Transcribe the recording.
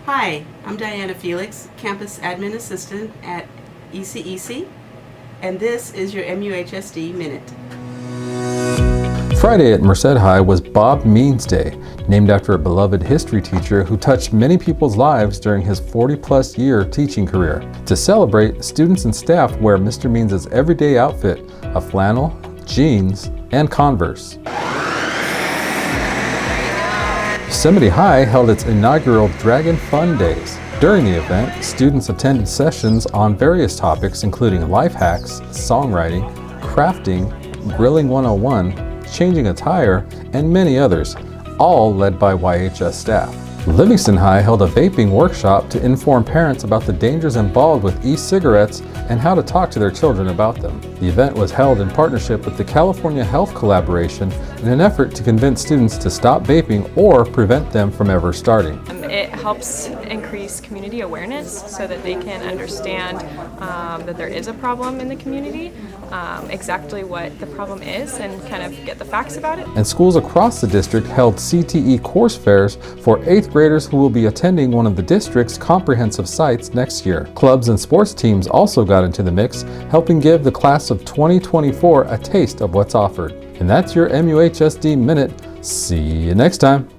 Hi, I'm Diana Felix, Campus Admin Assistant at ECEC, and this is your MUHSD Minute. Friday at Merced High was Bob Means Day, named after a beloved history teacher who touched many people's lives during his 40-plus year teaching career. To celebrate, students and staff wear Mr. Means' everyday outfit of flannel, jeans, and Converse. Yosemite High held its inaugural Dragon Fun Days. During the event, students attended sessions on various topics including life hacks, songwriting, crafting, grilling 101, changing a tire, and many others, all led by YHS staff. Livingston High held a vaping workshop to inform parents about the dangers involved with e-cigarettes and how to talk to their children about them. The event was held in partnership with the California Health Collaboration in an effort to convince students to stop vaping or prevent them from ever starting. It helps increase community awareness so that they can understand that there is a problem in the community, exactly what the problem is, and kind of get the facts about it. And schools across the district held CTE course fairs for 8th graders who will be attending one of the district's comprehensive sites next year. Clubs and sports teams also got into the mix, helping give the class of 2024 a taste of what's offered. And that's your MUHSD Minute. See you next time.